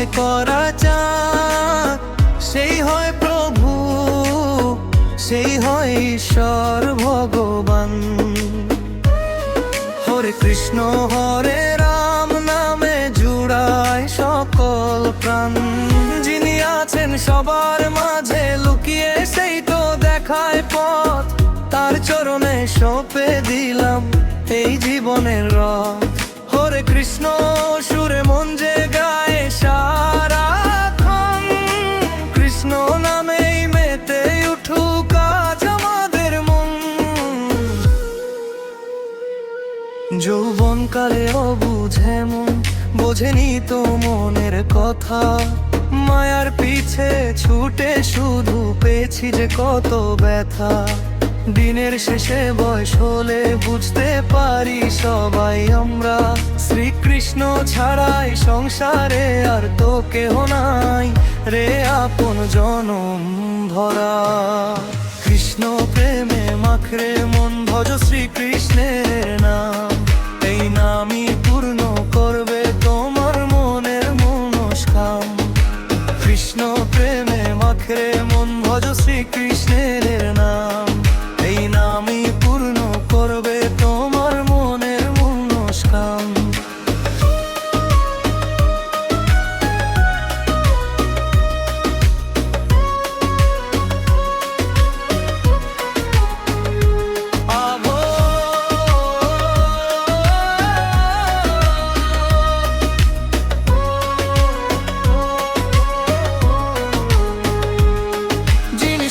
হৃদয় করা চায়, সেই হয় প্রভু, সেই হয় ঈশ্বর ভগবান। হরে কৃষ্ণ হরে রাম নামে জুড়ায় সকল প্রাণ। যিনি আছেন সবার মাঝে লুকিয়ে, সেই তো দেখায় পথ। তার চরণে সঁপে দিলাম এই জীবনের রথ। হরে কৃষ্ণ সুরে মন যে গায়ে সারাক্ষণ, কৃষ্ণ নামেই মেতে উঠুক আজ আমাদের মন। যৌবনকালে অবুঝে মন, বোঝেনি তো মনের কথা। মায়ার পিছে ছুটে শুধু পেয়েছি যে কত ব্যথা। দিনের শেষে বয়স হলে বুঝতে পারি সবাই আমরা, শ্রীকৃষ্ণ ছাড়াই সংসারে আর তো কেহ নাই রে আপন জনম ভরা। কৃষ্ণ প্রেমে মাখরে মন, ভজ শ্রীকৃষ্ণের নাম। এই নামই পূর্ণ করবে তোমার মনের মনস্কাম। কৃষ্ণ প্রেমে মাখরে মন, ভজ শ্রীকৃষ্ণের নাম। এই নামই পূর্ণ করবে তোমার মনের মনস্কাম।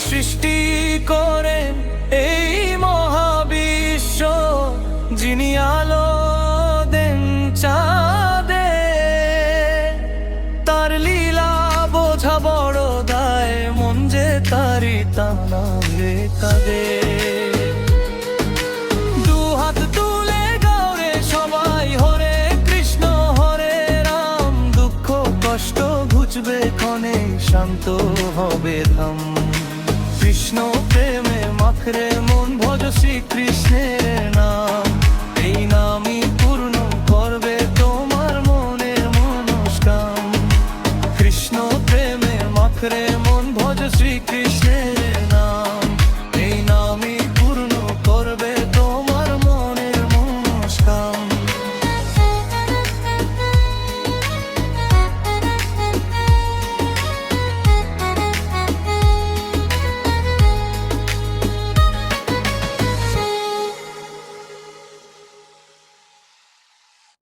সৃষ্টি করেন এই মহাবিশ্ব, যিনি আলো দেন চাঁদে, তার লীলা বোঝা বড় দায়। মন যে তারি টানা রে কাঁদে। দুহাত তুলে গাও রে সবাই, হরে কৃষ্ণ হরে রাম। দুঃখ কষ্ট ঘুচবে ক্ষণে, শান্ত হবে ধাম। কৃষ্ণ প্রেমে মাখরে মন, ভজ শ্রীকৃষ্ণের নাম।